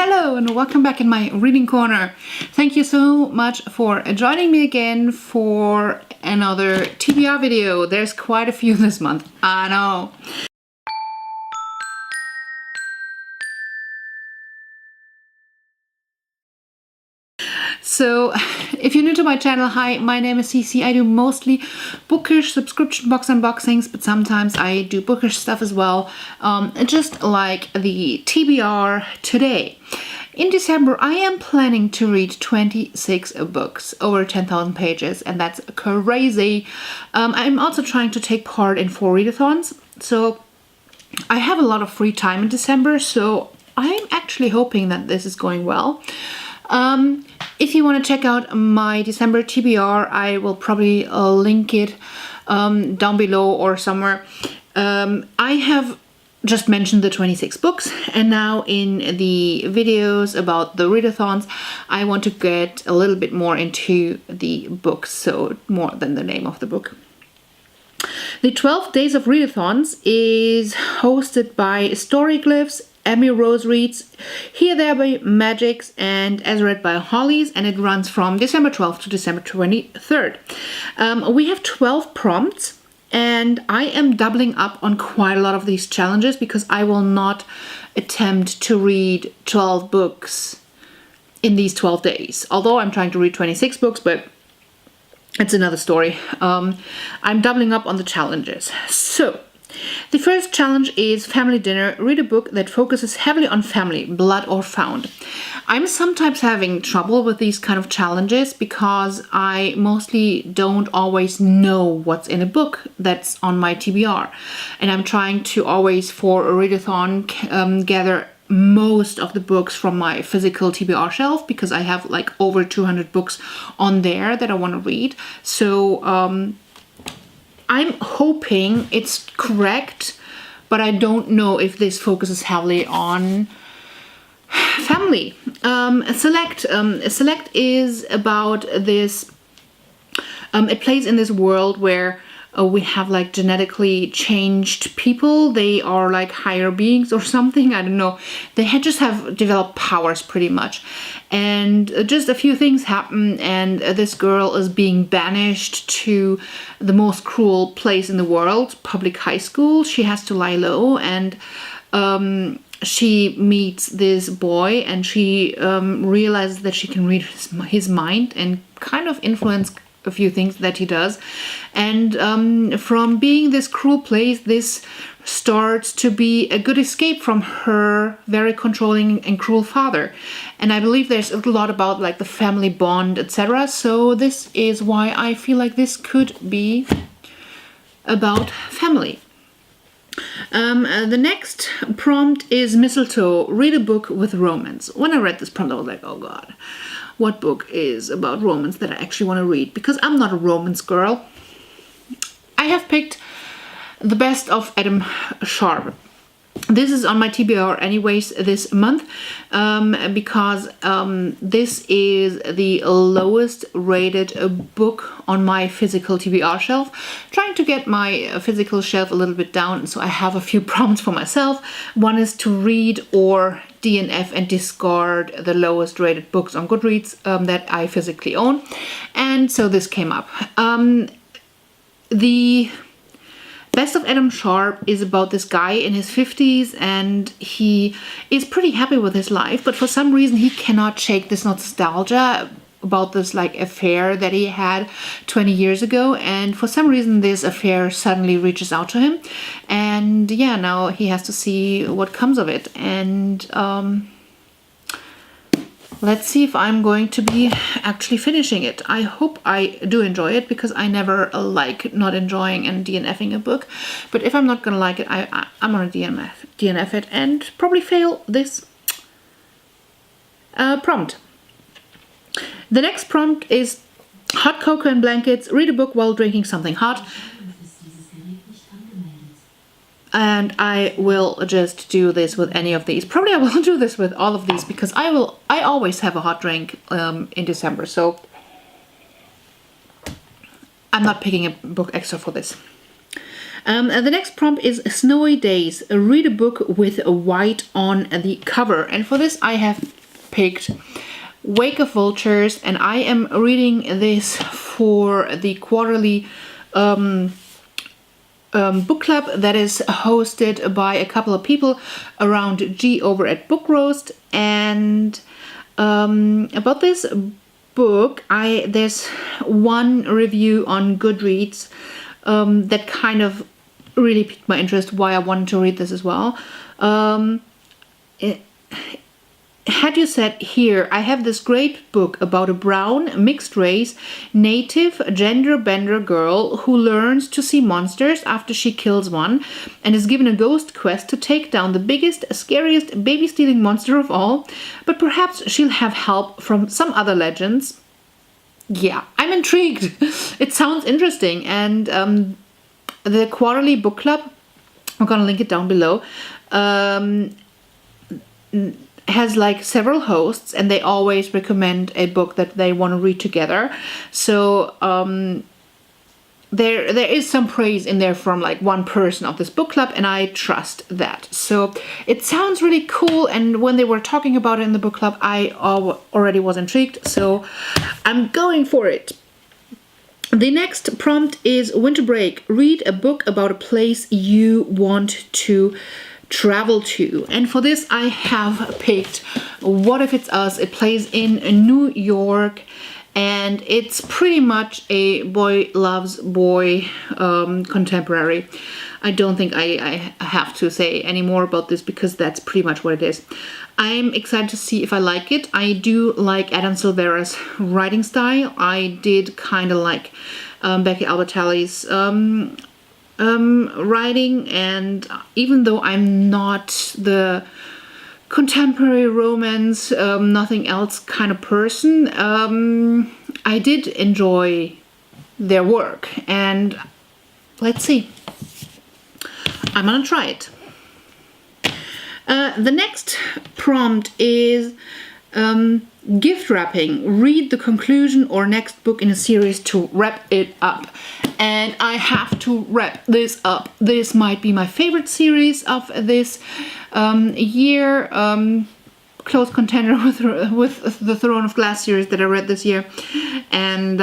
Hello and welcome back in my reading corner. Thank you so much for joining me again for another TBR video. There's quite a few this month, I know. So, if you're new to my channel, hi, my name is Cece. I do mostly bookish subscription box unboxings, but sometimes I do bookish stuff as well, just like the TBR today. In December, I am planning to read 26 books, over 10,000 pages, and that's crazy. I'm also trying to take part in 4 readathons, so I have a lot of free time in December, so I'm actually hoping that this is going well. If you want to check out my December TBR, I will probably link it down below or somewhere. I have just mentioned the 26 books, and now in the videos about the readathons, I want to get a little bit more into the books, so more than the name of the book. The 12 Days of Readathons is hosted by Storyglyphs, Emmy Rose Reads, Here There by Magics, and as read by Hollies, and it runs from December 12th to December 23rd. We have 12 prompts, and I am doubling up on quite a lot of these challenges because I will not attempt to read 12 books in these 12 days. Although I'm trying to read 26 books, but it's another story. I'm doubling up on the challenges. So, the first challenge is Family Dinner. Read a book that focuses heavily on family, blood or found. I'm sometimes having trouble with these kind of challenges because I mostly don't always know what's in a book that's on my TBR. And I'm trying to always, for a readathon, gather most of the books from my physical TBR shelf because I have like over 200 books on there that I want to read. So, I'm hoping it's correct, but I don't know if this focuses heavily on family. Select is about this, it plays in this world where we have like genetically changed people. They are like higher beings or something, I don't know. They just have developed powers pretty much. And just a few things happen, and this girl is being banished to the most cruel place in the world, public high school. She has to lie low, and she meets this boy, and she realizes that she can read his mind and kind of influence a few things that he does. And from being this cruel place, this starts to be a good escape from her very controlling and cruel father. And I believe there's a lot about like the family bond, etc. So this is why I feel like this could be about family. The next prompt is Mistletoe. Read a book with romance. When I read this prompt, I was like, oh god, what book is about romance that I actually want to read? Because I'm not a romance girl. I have picked The Best of Adam Sharp. This is on my TBR anyways this month, because this is the lowest rated book on my physical TBR shelf. Trying to get my physical shelf a little bit down, so I have a few prompts for myself. One is to read or DNF and discard the lowest rated books on Goodreads that I physically own. And so this came up. The Best of Adam Sharp is about this guy in his 50s, and he is pretty happy with his life, but for some reason he cannot shake this nostalgia about this like affair that he had 20 years ago, and for some reason this affair suddenly reaches out to him, and yeah, now he has to see what comes of it. And let's see if I'm going to be actually finishing it. I hope I do enjoy it, because I never like not enjoying and DNFing a book. But if I'm not gonna like it, I'm gonna DNF it and probably fail this prompt. The next prompt is Hot Cocoa and Blankets. Read a book while drinking something hot. And I will just do this with any of these. Probably I will do this with all of these because I always have a hot drink in December, so I'm not picking a book extra for this. And the next prompt is Snowy Days. Read a book with a white on the cover. And for this I have picked Wake of Vultures, and I am reading this for the quarterly book club that is hosted by a couple of people around G over at Book Roast. And about this book, there's one review on Goodreads that kind of really piqued my interest, why I wanted to read this as well. Had you said, here, I have this great book about a brown, mixed-race, native, gender-bender girl who learns to see monsters after she kills one and is given a ghost quest to take down the biggest, scariest, baby-stealing monster of all, but perhaps she'll have help from some other legends. Yeah, I'm intrigued. It sounds interesting, and the quarterly book club, I'm gonna link it down below, has like several hosts, and they always recommend a book that they want to read together. So there is some praise in there from like one person of this book club, and I trust that. So it sounds really cool, and when they were talking about it in the book club, I already was intrigued, so I'm going for it. The next prompt is Winter Break. Read a book about a place you want to travel to. And for this I have picked What If It's Us. It plays in New York, and it's pretty much a boy loves boy contemporary. I don't think I have to say any more about this, because that's pretty much what it is. I'm excited to see if I like it. I do like Adam Silvera's writing style. I did kind of like Becky Albertalli's writing, and even though I'm not the contemporary romance, nothing else kind of person, I did enjoy their work, and let's see. I'm gonna try it. The next prompt is gift wrapping. Read the conclusion or next book in a series to wrap it up. And I have to wrap this up. This might be my favorite series of this year. Close contender with the Throne of Glass series that I read this year. And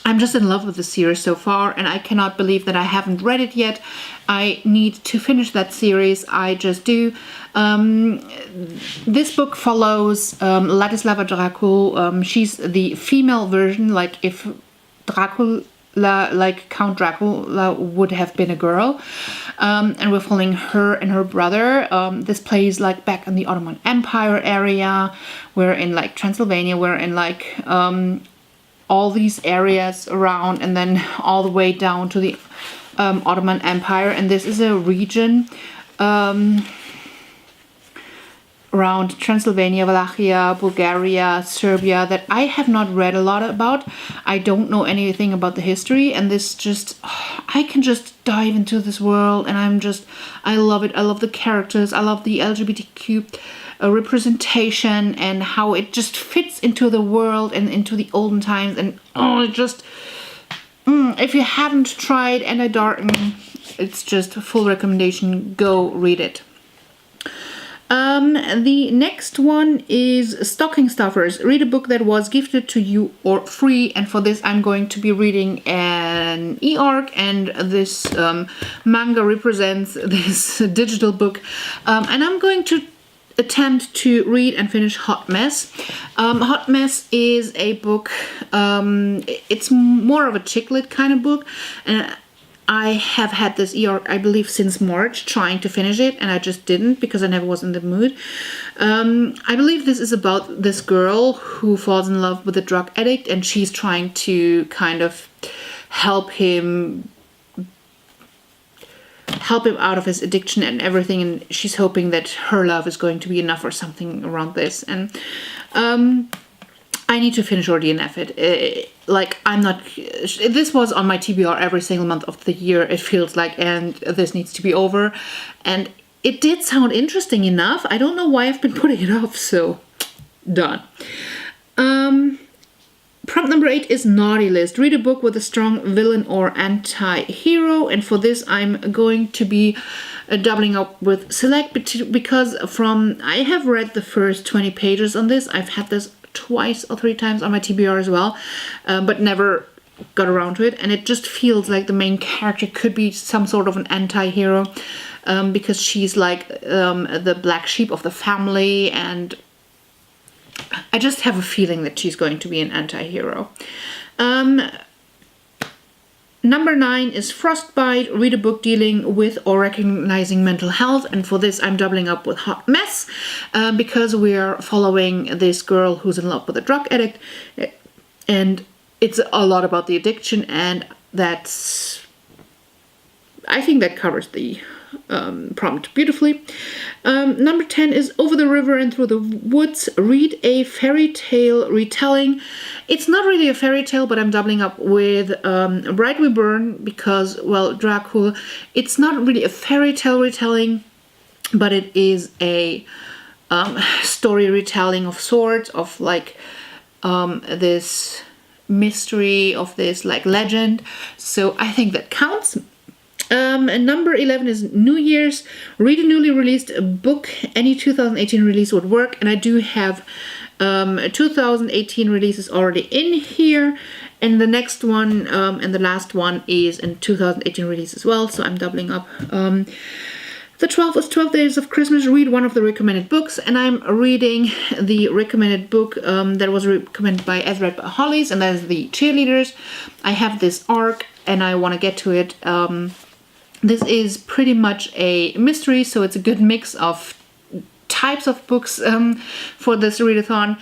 I'm just in love with the series so far, and I cannot believe that I haven't read it yet. I need to finish that series. I just do. This book follows Ladislava Dracul. She's the female version, like if Dracula, like Count Dracula, would have been a girl. And we're following her and her brother. This plays like back in the Ottoman Empire area. We're in like Transylvania. We're in like all these areas around, and then all the way down to the Ottoman Empire. And this is a region around Transylvania, Wallachia, Bulgaria, Serbia that I have not read a lot about. I don't know anything about the history, and this just, I can just dive into this world, and I love it. I love the characters. I love the LGBTQ representation and how it just fits into the world and into the olden times. And if you haven't tried Anna Darton, it's just a full recommendation. Go read it. The next one is Stocking Stuffers. Read a book that was gifted to you or free. And for this I'm going to be reading an e-arc, and this manga represents this digital book. And I'm going to attempt to read and finish Hot Mess. Hot Mess is a book, it's more of a chick lit kind of book, and I have had this e-arc, I believe, since March, trying to finish it, and I just didn't because I never was in the mood. I believe this is about this girl who falls in love with a drug addict, and she's trying to kind of help him out of his addiction and everything, and she's hoping that her love is going to be enough or something around this. And I need to finish or DNF it. Like, I'm not, this was on my TBR every single month of the year, it feels like, and this needs to be over. And it did sound interesting enough. I don't know why I've been putting it off, so done. Prompt number 8 is Naughty List. Read a book with a strong villain or anti-hero. And for this, I'm going to be doubling up with Select because I have read the first 20 pages on this. I've had this twice or 3 times on my TBR as well, but never got around to it. And it just feels like the main character could be some sort of an anti-hero because she's like the black sheep of the family, and I just have a feeling that she's going to be an anti-hero. Number 9 is Frostbite. Read a book dealing with or recognizing mental health. And for this, I'm doubling up with Hot Mess because we are following this girl who's in love with a drug addict. And it's a lot about the addiction, and I think that covers the prompt beautifully. Number 10 is Over the River and Through the Woods. Read a fairy tale retelling. It's not really a fairy tale, but I'm doubling up with Bright We Burn because, well, Dracula, it's not really a fairy tale retelling, but it is a story retelling of sorts, of like this mystery, of this like legend. So I think that counts. And number 11 is New Year's. Read a newly released book. Any 2018 release would work, and I do have 2018 releases already in here, and the next one and the last one is in 2018 release as well, so I'm doubling up. The 12th is 12 Days of Christmas. Read one of the recommended books, and I'm reading the recommended book that was recommended by As Read by Hollies, and that is The Cheerleaders. I have this arc and I want to get to it. This is pretty much a mystery, so it's a good mix of types of books for this readathon.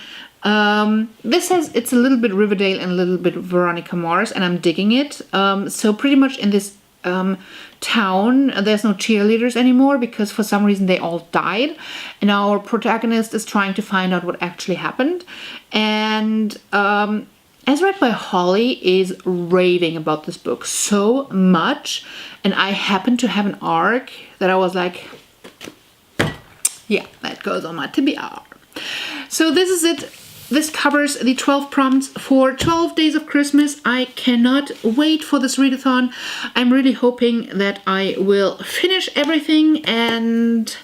It's a little bit Riverdale and a little bit Veronica Mars, and I'm digging it. So pretty much in this town, there's no cheerleaders anymore because for some reason they all died, and our protagonist is trying to find out what actually happened. And As Read by Holly is raving about this book so much, and I happen to have an arc that I was like, yeah, that goes on my TBR. So this is it. This covers the 12 prompts for 12 Days of Christmas. I cannot wait for this readathon. I'm really hoping that I will finish everything, and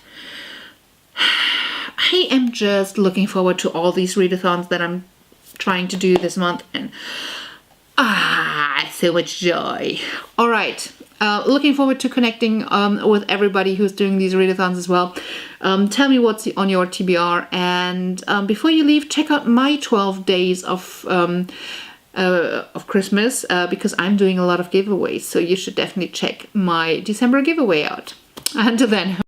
I am just looking forward to all these readathons that I'm trying to do this month, and so much joy. All right, looking forward to connecting with everybody who's doing these readathons as well. Tell me what's on your TBR, and before you leave, check out my 12 days of Christmas because I'm doing a lot of giveaways, so you should definitely check my December giveaway out. Until then.